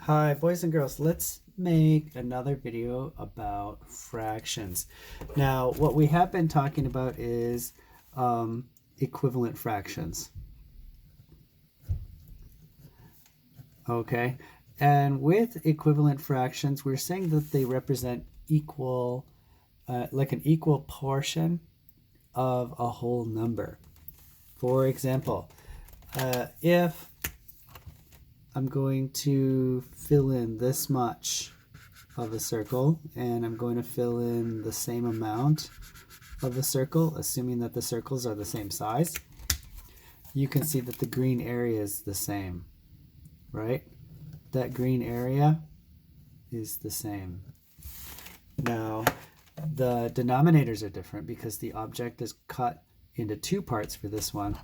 Hi, boys and girls. Let's make another video about fractions. Now, what we have been talking about is equivalent fractions. Okay, and with equivalent fractions, we're saying that they represent equal, like an equal portion of a whole number. For example, if I'm going to fill in this much of a circle, and I'm going to fill in the same amount of a circle, assuming that the circles are the same size, you can see that the green area is the same, right? That green area is the same. Now, the denominators are different because the object is cut into 2 parts for this one.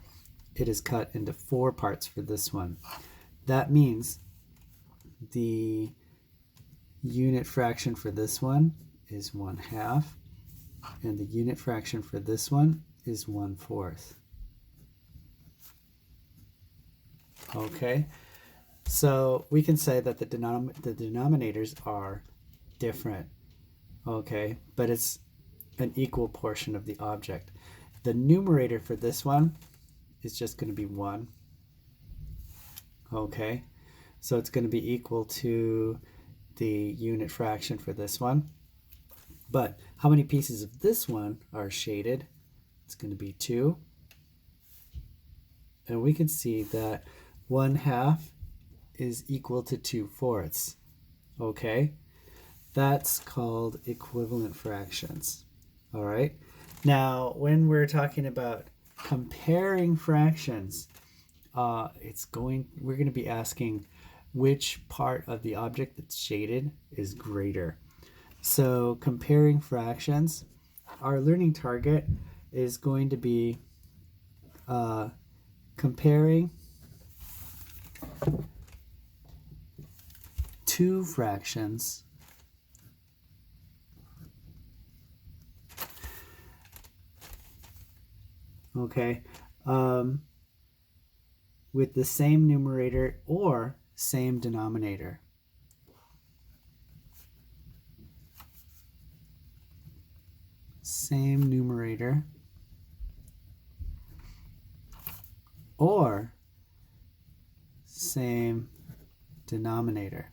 It is cut into 4 parts for this one. That means the unit fraction for this one is 1/2, and the unit fraction for this one is 1/4. Okay, so we can say that the denominators are different, okay, but it's an equal portion of the object. The numerator for this one is just going to be 1. Okay, so it's going to be equal to the unit fraction for this one. But how many pieces of this one are shaded? It's going to be 2. And we can see that 1/2 is equal to 2/4. Okay, that's called equivalent fractions. All right, now when we're talking about comparing fractions, we're going to be asking which part of the object that's shaded is greater. So comparing fractions, our learning target is going to be comparing 2 fractions okay, with the same numerator or same denominator. Same numerator or same denominator.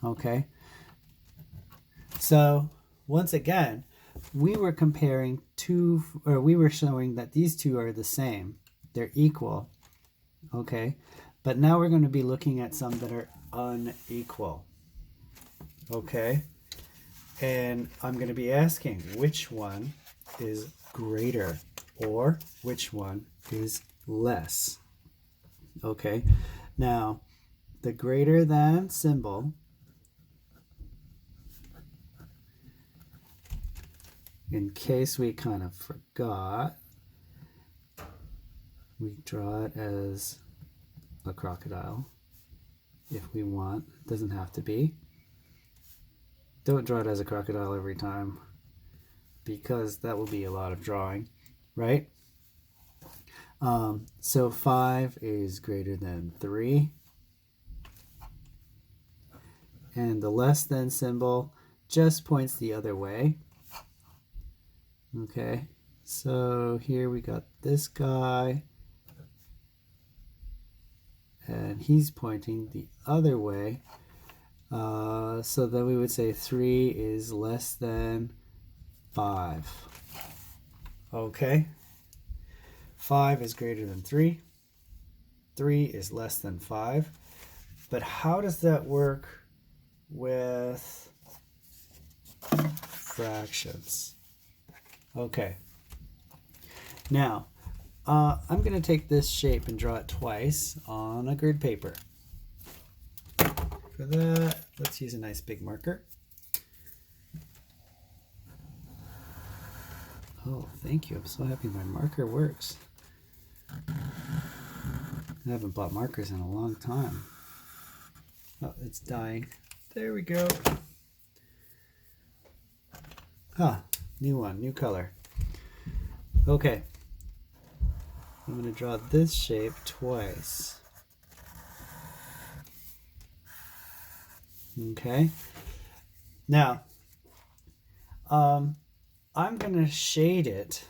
Okay, so once again, we were comparing we were showing that these two are the same. They're equal. Okay, but now we're going to be looking at some that are unequal. Okay, and I'm going to be asking which one is greater or which one is less. Okay, now the greater than symbol, in case we kind of forgot, we draw it as a crocodile if we want. It doesn't have to be. Don't draw it as a crocodile every time, because that will be a lot of drawing, right? So 5 is greater than 3. And the less than symbol just points the other way. Okay, so here we got this guy, and he's pointing the other way. So then we would say 3 is less than 5. Okay, 5 is greater than 3. 3 is less than 5. But how does that work with fractions? Okay, now I'm going to take this shape and draw it twice on a grid paper. For that, let's use a nice big marker. Oh, thank you. I'm so happy my marker works. I haven't bought markers in a long time. Oh, it's dying. There we go. Ah, new one, new color. Okay, I'm going to draw this shape twice. Okay. Now, I'm going to shade it.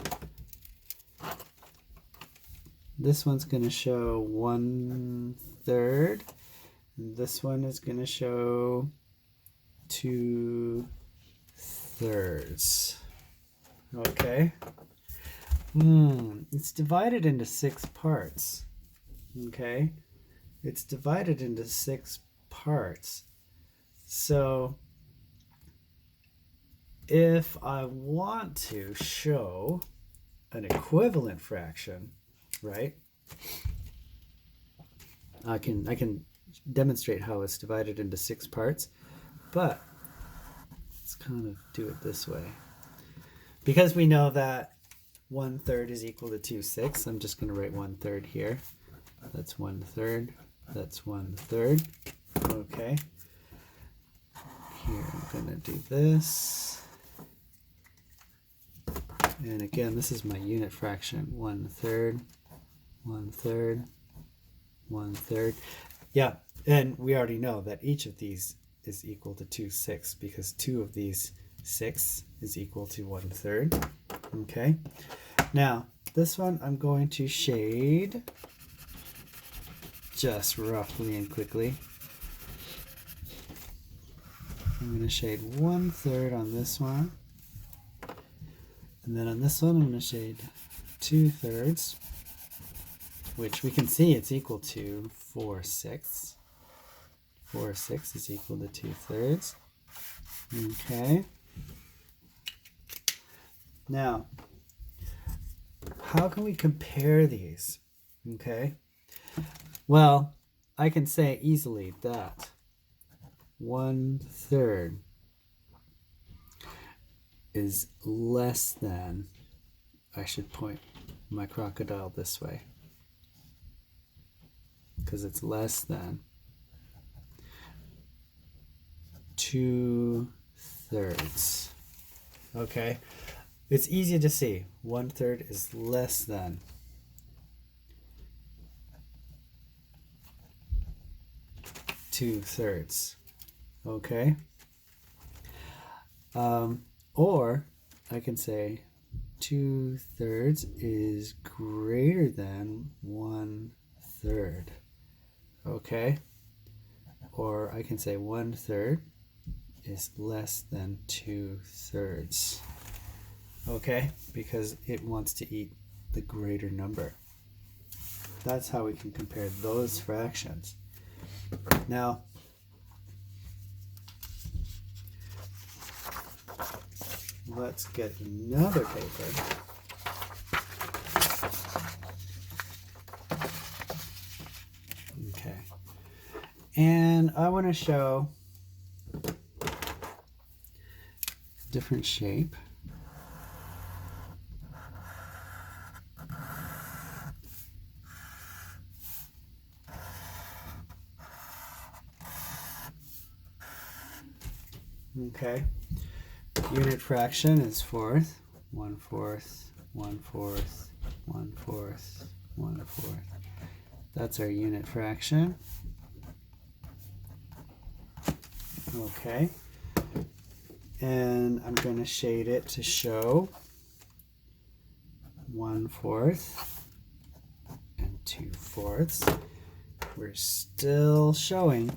This one's going to show 1/3. And this one is going to show 2/3. Okay. It's divided into 6 parts. Okay. It's divided into 6 parts. So if I want to show an equivalent fraction, right? I can demonstrate how it's divided into 6 parts, but let's kind of do it this way. Because we know that 1/3 is equal to 2/6, I'm just going to write 1/3 here. That's 1/3. That's 1/3. Okay. Here I'm going to do this. And again, this is my unit fraction. 1/3, 1/3, 1/3. Yeah, and we already know that each of these is equal to 2/6 because 2 of these 6 is equal to 1/3. Okay. Now, this one I'm going to shade just roughly and quickly. I'm going to shade 1/3 on this one. And then on this one, I'm going to shade 2/3, which we can see it's equal to 4/6. 4/6 is equal to 2/3. Okay. Now, how can we compare these? Okay. Well, I can say easily that 1/3 is less than, I should point my crocodile this way, because it's less than 2/3. Okay, it's easy to see. 1/3 is less than 2/3. Okay. Or I can say 2/3 is greater than 1/3. Okay. Or I can say 1/3 is less than 2/3. Okay, because it wants to eat the greater number. That's how we can compare those fractions. Now, let's get another paper. Okay. And I want to show a different shape. Okay. Unit fraction is 4th. 1/4, 1/4, 1/4, 1/4. That's our unit fraction. Okay. And I'm going to shade it to show 1/4 and 2/4. We're still showing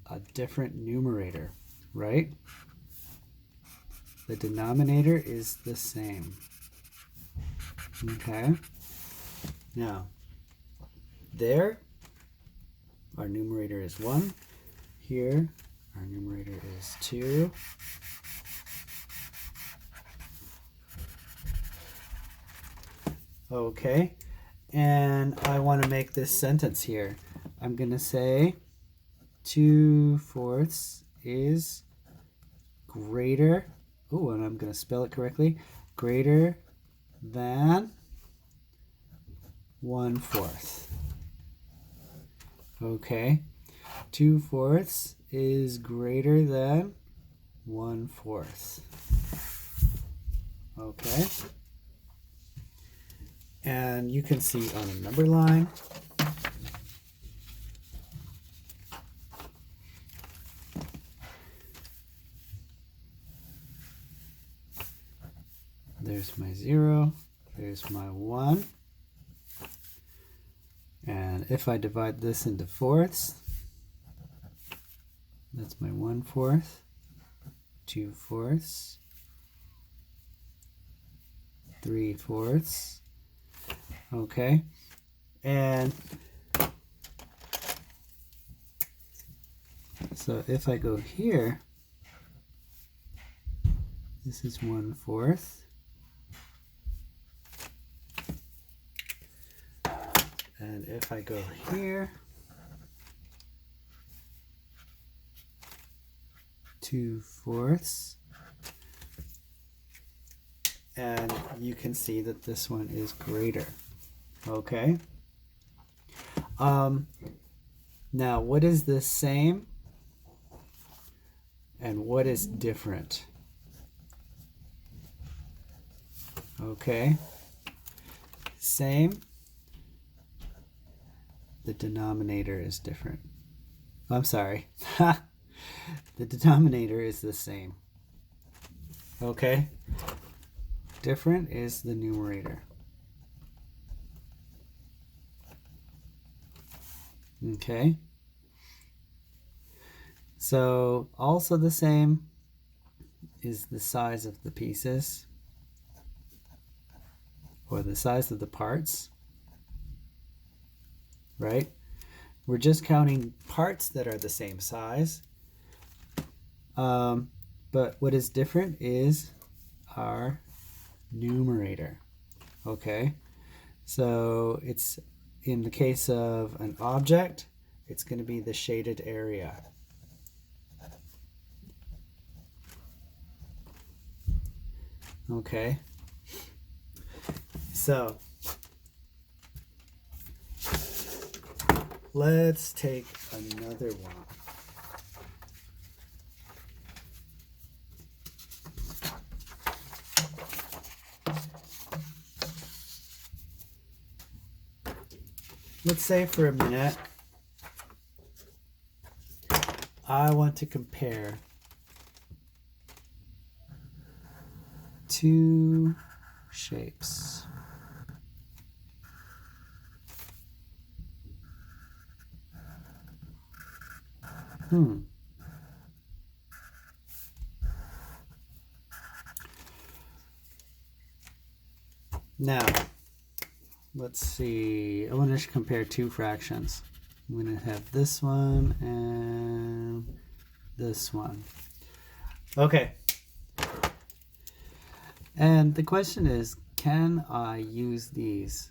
a different numerator, right? The denominator is the same. Okay. Now, there, our numerator is 1. Here, our numerator is 2. Okay. And I want to make this sentence here. I'm going to say 2/4 is greater. Oh, and I'm going to spell it correctly. Greater than 1/4. Okay. 2/4 is greater than 1/4. Okay. And you can see on a number line, There's my 0. There's my 1. And if I divide this into fourths, that's my 1/4, 2/4, 3/4. Okay. And so if I go here, this is 1/4. And if I go here, 2/4. And you can see that this one is greater. Okay. Now, what is the same and what is different? Okay. Same. The denominator is different. I'm sorry. The denominator is the same. Okay. Different is the numerator. Okay. So also the same is the size of the pieces, or the size of the parts, right? We're just counting parts that are the same size. But what is different is our numerator. Okay, so it's in the case of an object, it's going to be the shaded area. Okay, so let's take another one. Let's say for a minute, I want to compare two shapes. Now, let's see. I want to compare two fractions. I'm going to have this one and this one. Okay. And the question is, can I use these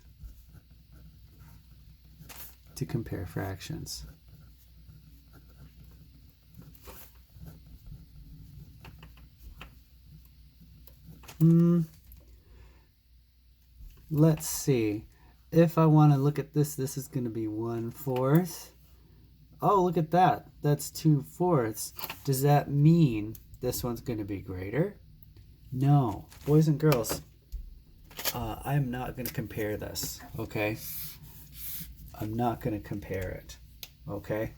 to compare fractions? Let's see. If I want to look at this, this is going to be 1/4. Oh, look at that. That's 2/4. Does that mean this one's going to be greater? No. Boys and girls, I'm not going to compare this, okay? I'm not going to compare it, okay?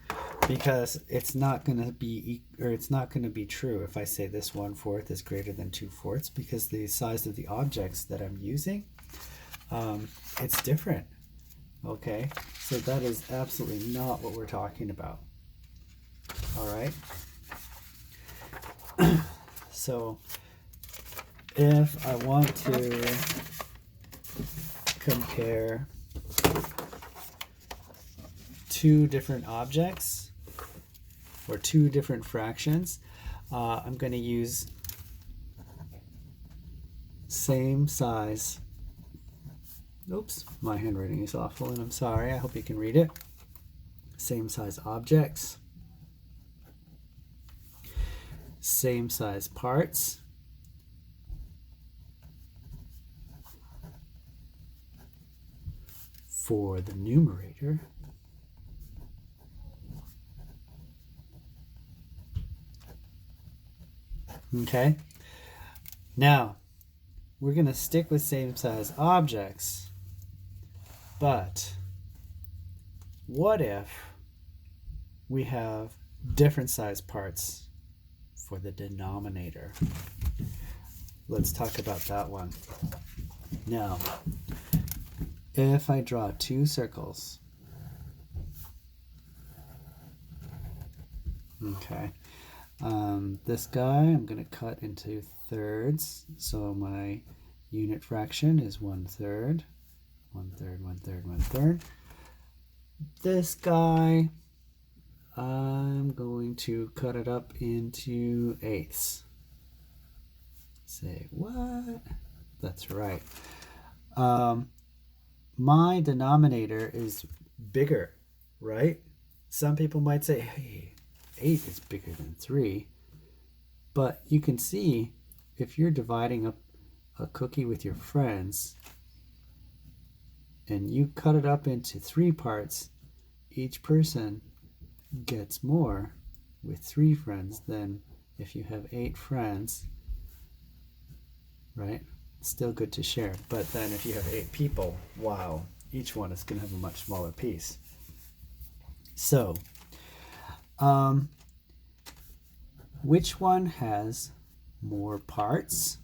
Because it's not going to be, or it's not going to be true if I say this 1/4 is greater than 2/4, because the size of the objects that I'm using, it's different. Okay, so that is absolutely not what we're talking about. All right. So if I want to compare two different objects or two different fractions, I'm going to use same size. Oops, my handwriting is awful and I'm sorry. I hope you can read it. Same size objects, same size parts, for the numerator, okay? Now, we're going to stick with same size objects. But what if we have different size parts for the denominator? let's talk about that one. Now, if I draw two circles, okay, this guy I'm going to cut into thirds, so my unit fraction is 1/3, 1/3, 1/3, 1/3. This guy, I'm going to cut it up into eighths. Say, what? That's right. My denominator is bigger, right? Some people might say, hey, 8 is bigger than 3. But you can see, if you're dividing up a cookie with your friends, and you cut it up into 3 parts, each person gets more with 3 friends than if you have 8 friends, right? It's still good to share, but then if you have 8 people, wow, each one is going to have a much smaller piece. So, which one has more parts?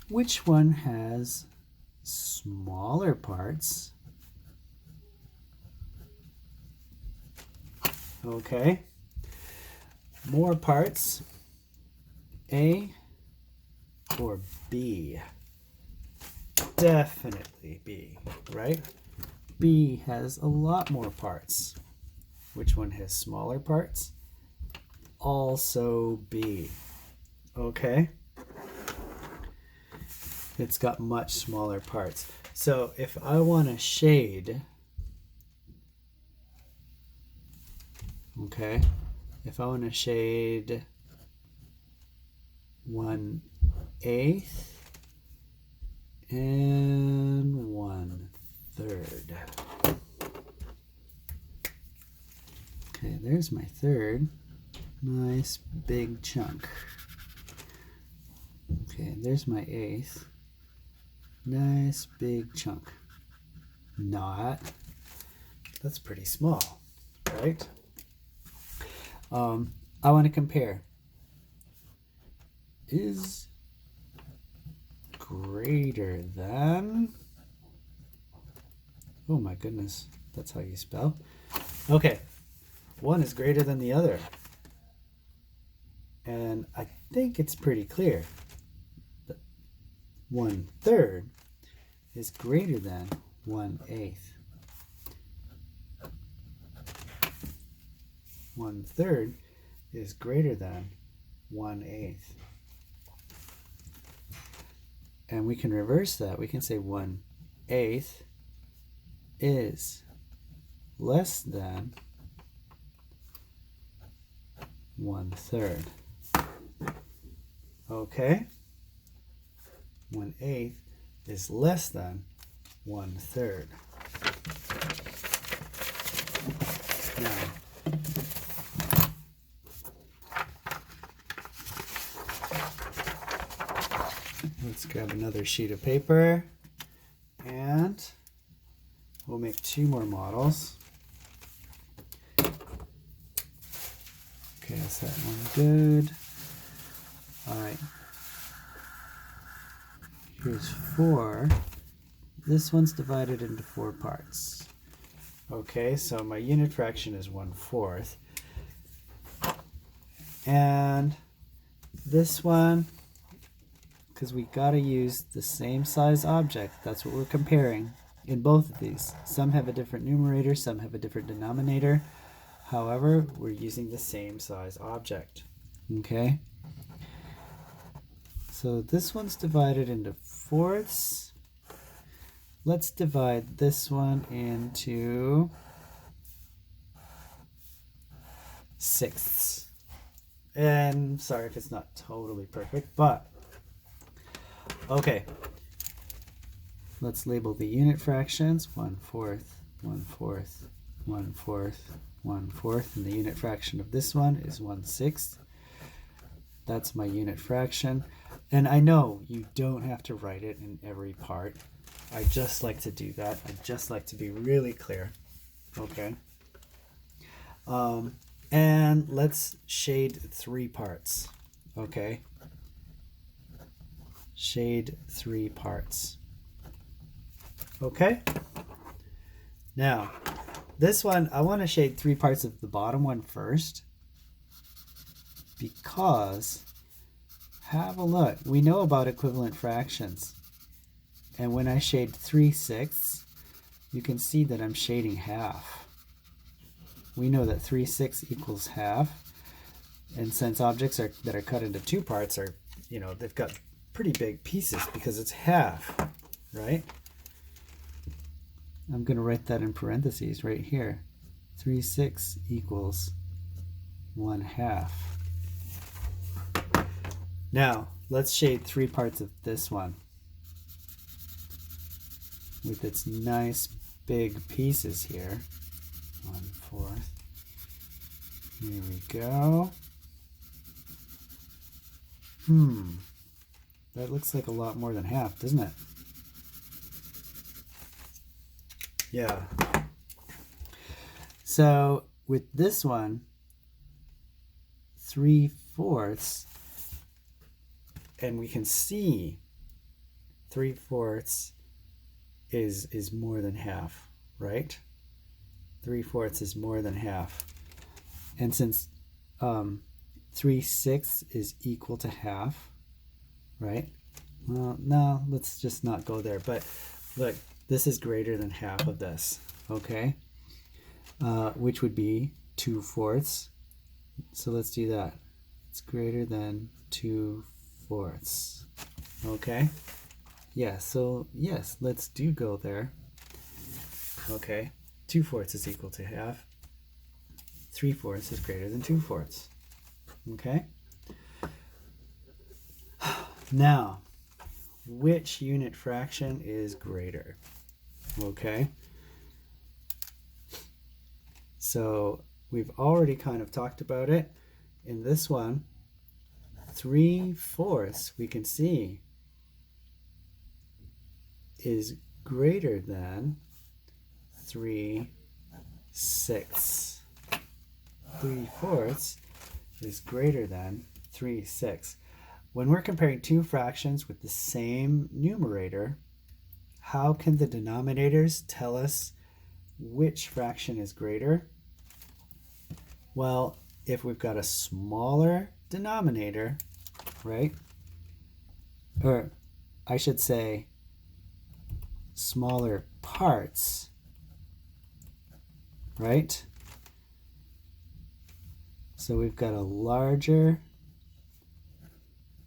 Which one has smaller parts? Okay. More parts, A or B? Definitely B, right? B has a lot more parts. Which one has smaller parts? Also B. Okay. It's got much smaller parts. So if I want to shade, okay, if I want to shade 1/8 and 1/3. Okay, there's my third. Nice big chunk. Okay, there's my eighth. Nice big chunk. Not. That's pretty small, right? I want to compare. Is greater than. Oh my goodness, that's how you spell. Okay, one is greater than the other. And I think it's pretty clear that 1/3 is greater than 1/8. 1/3 is greater than 1/8. And we can reverse that. We can say 1/8 is less than 1/3. Okay? 1/8 is less than 1/3. Now, let's grab another sheet of paper and we'll make 2 more models. Okay, is that one good? All right. Here's 4. This one's divided into 4 parts. Okay, so my unit fraction is 1/4. And this one, because we got to use the same size object, that's what we're comparing in both of these. Some have a different numerator, some have a different denominator. However, we're using the same size object. Okay? So this one's divided into 4ths. Let's divide this one into 6ths. And sorry if it's not totally perfect, but okay. Let's label the unit fractions 1/4, 1/4, 1/4, 1/4, and the unit fraction of this one is 1/6. That's my unit fraction. And I know you don't have to write it in every part. I just like to do that. I just like to be really clear. Okay. And let's shade 3 parts. Okay. Shade 3 parts. Okay. Now, this one, I want to shade 3 parts of the bottom one first, because have a look. We know about equivalent fractions. And when I shade 3/6, you can see that I'm shading half. We know that 3/6 equals half. And since objects that are cut into 2 parts are, they've got pretty big pieces because it's half, right? I'm going to write that in parentheses right here. 3/6 equals 1/2. Now, let's shade 3 parts of this one with its nice big pieces here. 1/4. Here we go. That looks like a lot more than half, doesn't it? Yeah. So with this one, 3/4, and we can see 3/4 is more than half, right? 3/4 is more than half. And since 3/6 is equal to half, right? Well, no, let's just not go there. But look, this is greater than half of this, okay? Which would be 2/4. So let's do that. It's greater than 2/4. Okay? Yeah, so yes, let's go there. Okay, 2/4 is equal to half. 3/4 is greater than 2/4. Okay? Now, which unit fraction is greater? Okay? So we've already kind of talked about it. In this one, 3/4 we can see is greater than 3/6. 3/4 is greater than 3/6. When we're comparing 2 fractions with the same numerator, how can the denominators tell us which fraction is greater? Well, if we've got a smaller denominator, right? Or I should say smaller parts, right? So we've got a larger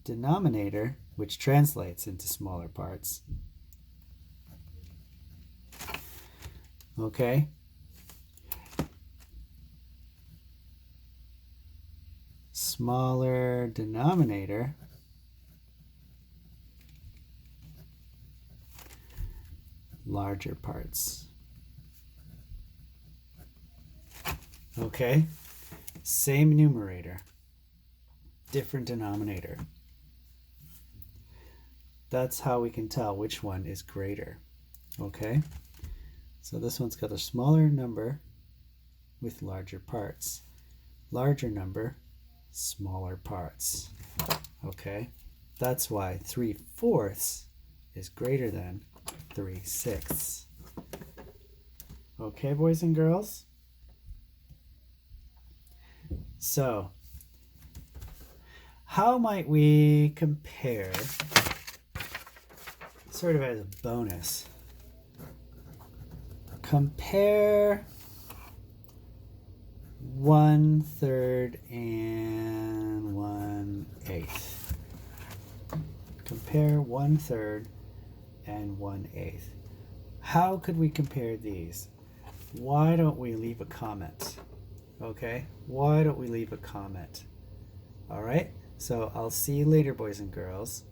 denominator, which translates into smaller parts. Okay? Smaller denominator larger parts. Okay? Same numerator, different denominator. That's how we can tell which one is greater. Okay? So this one's got a smaller number with larger parts. Larger number, smaller parts. Okay? That's why 3/4 is greater than 3/6. Okay, boys and girls? So, how might we compare, sort of as a bonus, compare 1/3 and 1/8. Compare 1/3 and 1/8. How could we compare these? Why don't we leave a comment? Okay, why don't we leave a comment? All right, so I'll see you later, boys and girls.